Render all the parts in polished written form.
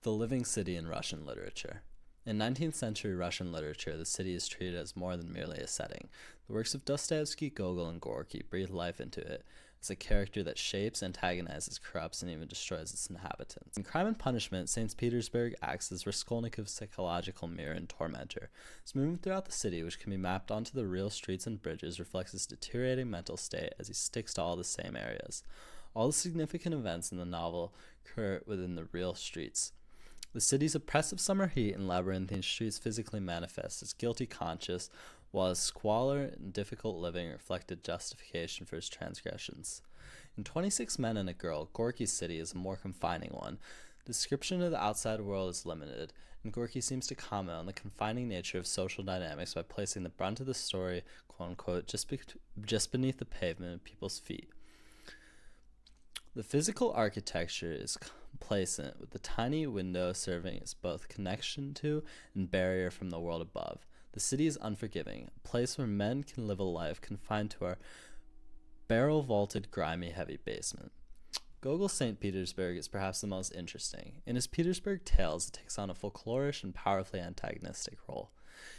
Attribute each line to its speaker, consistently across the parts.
Speaker 1: The living city in Russian literature. In 19th century Russian literature, the city is treated as more than merely a setting. The works of Dostoevsky, Gogol, and Gorky breathe life into it as a character that shapes, antagonizes, corrupts, and even destroys its inhabitants. In Crime and Punishment, St. Petersburg acts as Raskolnikov's psychological mirror and tormentor. His movement throughout the city, which can be mapped onto the real streets and bridges, reflects his deteriorating mental state as he sticks to all the same areas. All the significant events in the novel occur within the real streets. The city's oppressive summer heat and labyrinthine streets physically manifest his guilty conscience, while his squalor and difficult living reflected justification for his transgressions. In 26 Men and a Girl, Gorky's city is a more confining one. The description of the outside world is limited, and Gorky seems to comment on the confining nature of social dynamics by placing the brunt of the story, quote-unquote, just beneath the pavement of people's feet. The physical architecture is complacent, with the tiny window serving as both connection to and barrier from the world above. The city is unforgiving, a place where men can live a life confined to our barrel-vaulted, grimy, heavy basement. Gogol's St. Petersburg is perhaps the most interesting. In his Petersburg Tales, it takes on a folklorish and powerfully antagonistic role.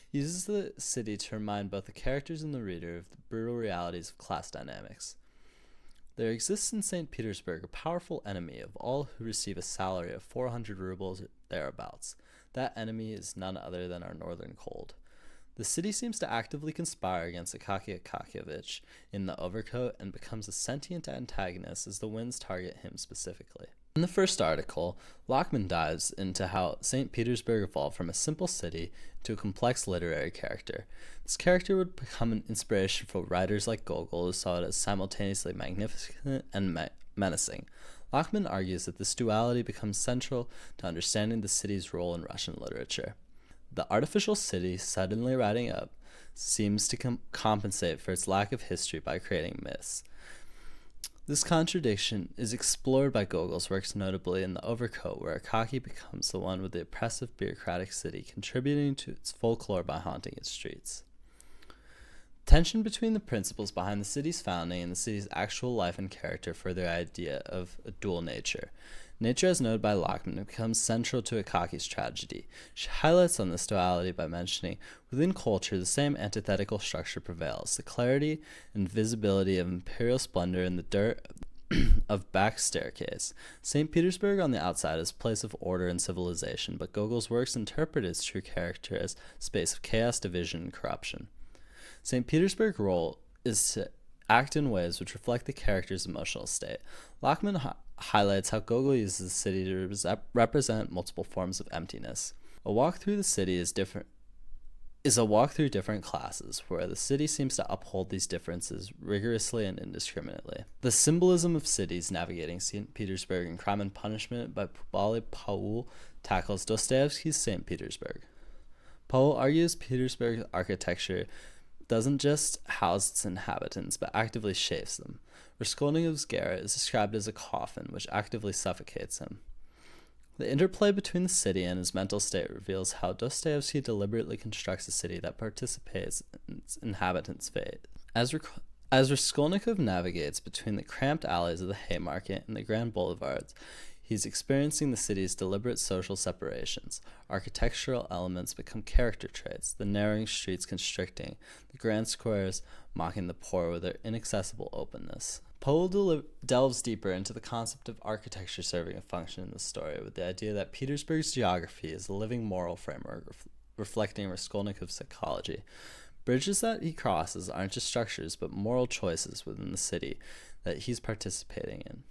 Speaker 1: He uses the city to remind both the characters and the reader of the brutal realities of class dynamics. There exists in St. Petersburg a powerful enemy of all who receive a salary of 400 rubles or thereabouts. That enemy is none other than our northern cold. The city seems to actively conspire against Akaky Akakievich in the overcoat and becomes a sentient antagonist as the winds target him specifically. In the first article, Lachman dives into how St. Petersburg evolved from a simple city to a complex literary character. This character would become an inspiration for writers like Gogol, who saw it as simultaneously magnificent and menacing. Lachman argues that this duality becomes central to understanding the city's role in Russian literature. The artificial city, suddenly riding up, seems to compensate for its lack of history by creating myths. This contradiction is explored by Gogol's works, notably in The Overcoat, where Akaky becomes the one with the oppressive bureaucratic city, contributing to its folklore by haunting its streets. Tension between the principles behind the city's founding and the city's actual life and character further the idea of a dual nature. Nature, as noted by Lachman, becomes central to Akaki's tragedy. She highlights on this duality by mentioning, within culture, the same antithetical structure prevails, the clarity and visibility of imperial splendor in the dirt of back staircase. St. Petersburg on the outside is a place of order and civilization, but Gogol's works interpret its true character as a space of chaos, division, and corruption. St. Petersburg's role is to act in ways which reflect the character's emotional state. Lachman highlights how Gogol uses the city to represent multiple forms of emptiness. A walk through the city is a walk through different classes, where the city seems to uphold these differences rigorously and indiscriminately. The symbolism of cities navigating St. Petersburg in Crime and Punishment by Pubali Paul tackles Dostoevsky's St. Petersburg. Paul argues Petersburg's architecture doesn't just house its inhabitants, but actively shapes them. Raskolnikov's garret is described as a coffin, which actively suffocates him. The interplay between the city and his mental state reveals how Dostoevsky deliberately constructs a city that participates in its inhabitants' fate. As Raskolnikov navigates between the cramped alleys of the Haymarket and the grand boulevards, he's experiencing the city's deliberate social separations. Architectural elements become character traits, the narrowing streets constricting, the grand squares mocking the poor with their inaccessible openness. Poe delves deeper into the concept of architecture serving a function in the story, with the idea that Petersburg's geography is a living moral framework reflecting Raskolnikov's psychology. Bridges that he crosses aren't just structures, but moral choices within the city that he's participating in.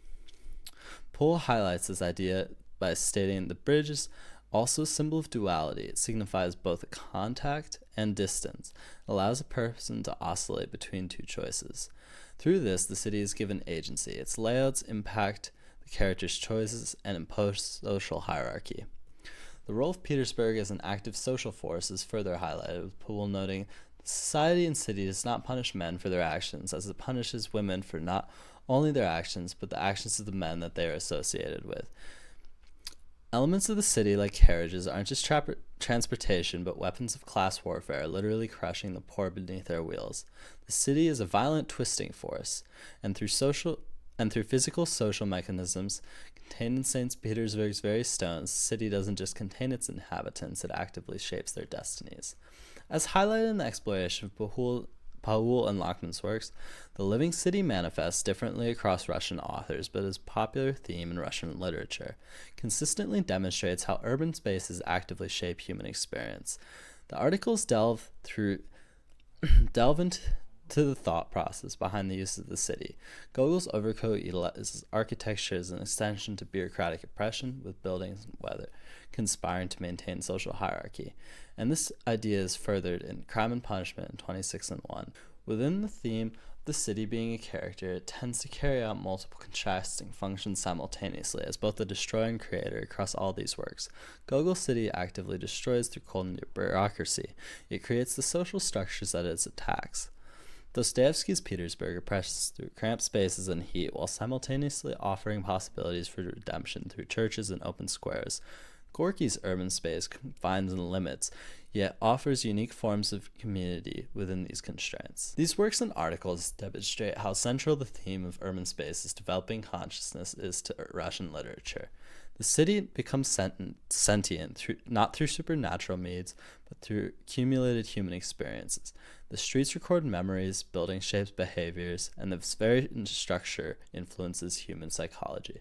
Speaker 1: Pohl highlights this idea by stating the bridge is also a symbol of duality. It signifies both a contact and distance, allows a person to oscillate between two choices. Through this, the city is given agency. Its layouts impact the characters' choices and impose social hierarchy. The role of Petersburg as an active social force is further highlighted, with Poole noting, society and city does not punish men for their actions, as it punishes women for not only their actions, but the actions of the men that they are associated with. Elements of the city, like carriages, aren't just transportation, but weapons of class warfare, literally crushing the poor beneath their wheels. The city is a violent twisting force, and through physical social mechanisms, Contained in St. Petersburg's very stones, the city doesn't just contain its inhabitants, it actively shapes their destinies. As highlighted in the exploration of Paul and Lachmann's works, the living city manifests differently across Russian authors, but is a popular theme in Russian literature, consistently demonstrates how urban spaces actively shape human experience. The articles delve into the thought process behind the use of the city. Gogol's overcoat utilizes architecture as an extension to bureaucratic oppression, with buildings and weather conspiring to maintain social hierarchy. And this idea is furthered in Crime and Punishment in 26 and 1. Within the theme of the city being a character, it tends to carry out multiple contrasting functions simultaneously, as both the destroyer and creator across all these works. Gogol's city actively destroys through cold bureaucracy. It creates the social structures that it attacks. Dostoevsky's Petersburg oppresses through cramped spaces and heat, while simultaneously offering possibilities for redemption through churches and open squares. Gorky's urban space confines and limits, yet offers unique forms of community within these constraints. These works and articles demonstrate how central the theme of urban space's developing consciousness is to Russian literature. The city becomes sentient not through supernatural means, but through accumulated human experiences. The streets record memories, building shapes behaviors, and this very structure influences human psychology.